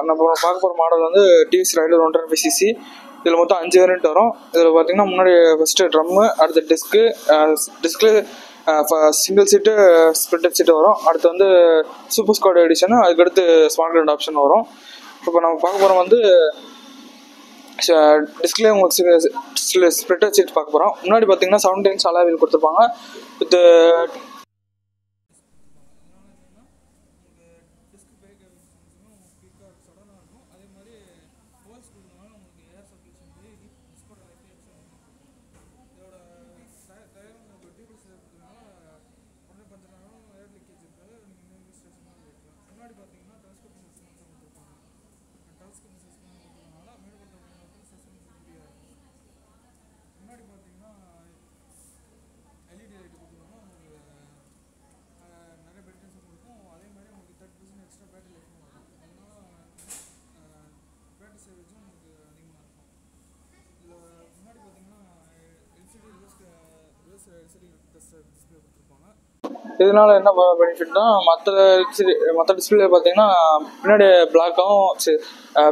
நம்ம பார்க்க போகிற மாடல் வந்து டிவிஎஸ் ரைடர் 125cc. இதில் மொத்தம் 5 வேரியன்ட் வரும். இதில் பார்த்தீங்கன்னா முன்னாடி ஃபஸ்ட்டு ட்ரம்மு, அடுத்து டிஸ்க்கு சிங்கிள் சீட்டு ஸ்ப்ளிட்டட் சீட்டு வரும். அடுத்து வந்து சூப்பர் ஸ்குவாட் எடிஷனு, அதுக்கடுத்து ஸ்மார்ட் கிராண்ட் ஆப்ஷன் வரும். இப்போ நம்ம பார்க்க போகிறோம் வந்து டிஸ்கிலே உங்களுக்கு ஸ்ப்ளிட்டட் சீட் பார்க்க போகிறோம். முன்னாடி பார்த்தீங்கன்னா 17 inch அலாய் வீல் கொடுத்துருப்பாங்க. வித் இதனால என்ன பெனிஃபிட்னா மற்ற டிஸ்பிளே பார்த்தீங்கன்னா பின்னாடி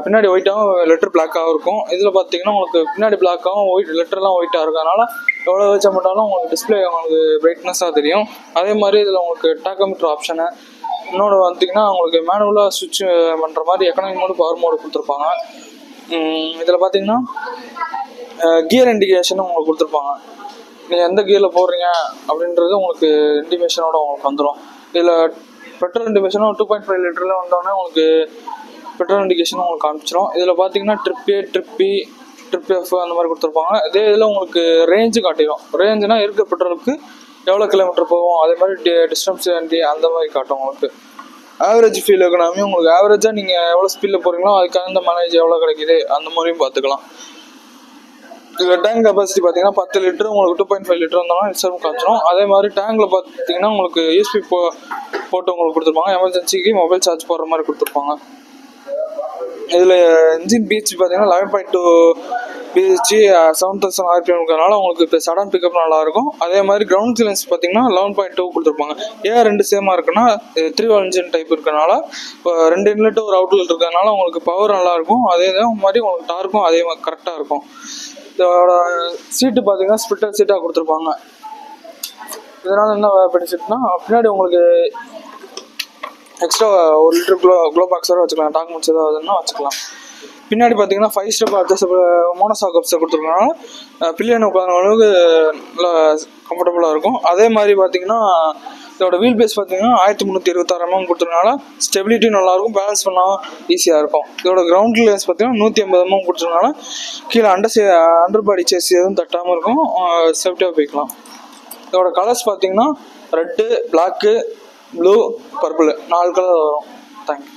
பின்னாடி ஒயிட்டாகவும் லெட்டர் பிளாக்காகவும் இருக்கும். இதில் பார்த்தீங்கன்னா உங்களுக்கு பின்னாடி பிளாக்காகவும் லெட்டர்லாம் ஒயிட்டாக இருக்கிறதுனால எவ்வளோ வச்சா மட்டும் உங்களுக்கு டிஸ்பிளே உங்களுக்கு பிரைட்னஸாக தெரியும். அதே மாதிரி இதில் உங்களுக்கு டாக்கோமீட்டர் ஆப்ஷனு, இன்னொன்று பார்த்தீங்கன்னா உங்களுக்கு மேனுவலாக சுவிட்ச் பண்ணுற மாதிரி எக்கனாமிக் மோடு, பவர் மோடு கொடுத்துருப்பாங்க. இதில் பார்த்தீங்கன்னா கியர் இண்டிகேஷனும் உங்களுக்கு கொடுத்துருப்பாங்க. நீங்கள் எந்த கியரில் போடுறீங்க அப்படின்றது உங்களுக்கு இண்டிகேஷனோட உங்களுக்கு வந்துடும். இதில் பெட்ரோல் இண்டிகேஷனும் 2.5 லிட்டரில் வந்தோடனே உங்களுக்கு பெட்ரோல் இண்டிகேஷனும் உங்களுக்கு காமிச்சிடும். இதில் பார்த்தீங்கன்னா ட்ரிப் எஃப் அந்த மாதிரி கொடுத்துருப்பாங்க. இதே இதில் உங்களுக்கு ரேஞ்சு காட்டிடும். ரேஞ்சுனா இருக்க பெட்ரோலுக்கு எவ்வளோ கிலோமீட்டர் போகும், அதே மாதிரி டிஸ்டன்ஸ் அந்த மாதிரி காட்டும். உங்களுக்கு ஆவரேஜ் ஃபீல் எக்கனாமி, உங்களுக்கு ஆவரேஜாக நீங்கள் எவ்வளோ ஸ்பீடில் போகிறீங்களோ அதுக்காக இந்த மைலேஜ் எவ்வளோ கிடைக்குது அந்த மாதிரியும் பார்த்துக்கலாம். இதில் டேங்க் கெப்பாசிட்டி பார்த்தீங்கன்னா 10 லிட்டர், உங்களுக்கு 2.5 லிட்டர் வந்தாலும் ரிசர்வ் காய்ச்சிடும். அதே மாதிரி டேங்கில் பார்த்தீங்கன்னா உங்களுக்கு யூஎஸ்பி போட்டு உங்களுக்கு கொடுத்துருப்பாங்க. எமர்ஜென்சிக்கு மொபைல் சார்ஜ் போடுற மாதிரி கொடுத்துருப்பாங்க. இதில் இன்ஜின் பிஹெச் பார்த்தீங்கன்னா 11.2 பிஹெச் 7000 RPM இருக்கிறதுனால உங்களுக்கு இப்போ சடன் பிக்கப் நல்லாயிருக்கும். அதே மாதிரி கிரவுண்ட் கிளியரன்ஸ் பார்த்தீங்கன்னா 11.2 கொடுத்துருப்பாங்க. ஏன் ரெண்டு சேமாக இருக்குன்னா 3 வால்வ் இன்ஜின் டைப் இருக்கிறனால இப்போ 2 இன்லெட் ஒரு அவுட்லெட் இருக்கிறதுனால உங்களுக்கு பவர் நல்லாயிருக்கும். அதே மாதிரி உங்களுக்கு டார்க்கும் அதே மாதிரி கரெக்டாக இருக்கும். இதோட சீட்டு பார்த்தீங்கன்னா ஸ்ப்ளிட்டர் சீட்டாக கொடுத்துருப்பாங்க. இதனால் என்ன பெனிஃபிட்னா பின்னாடி உங்களுக்கு எக்ஸ்ட்ரா 1 லிட்டர் க்ளோ பாக்ஸரோட வச்சுக்கலாம். டாக்குமெண்ட்ஸ் ஏதாவதுன்னா வச்சுக்கலாம். பின்னாடி பார்த்தீங்கன்னா 5 ஸ்டெப் அட்ஜஸ்டபிள் மோனோசாக் கப்ஸை கொடுத்துருக்கனால பில்லியன் உட்கார அளவுக்கு நல்லா கம்ஃபர்டபுளாக இருக்கும். அதே மாதிரி பார்த்தீங்கன்னா இதோட வீல் பேஸ் பார்த்தீங்கன்னா 1326 mm கொடுத்ததுனால ஸ்டெபிலிட்டி நல்லாயிருக்கும், பேலன்ஸ் பண்ணால் ஈஸியாக இருக்கும். இதோட கிரவுண்ட் கிளியரன்ஸ் பார்த்தீங்கன்னா 150 mm கொடுத்ததுனால கீழே அண்டர் பாடி சேஸ் எதுவும் தட்டாமல் இருக்கும், சேஃப்டியாக போய்க்கலாம். இதோட கலர்ஸ் பார்த்தீங்கன்னா red, black, blue, purple 4 colour வரும். தேங்க்யூ.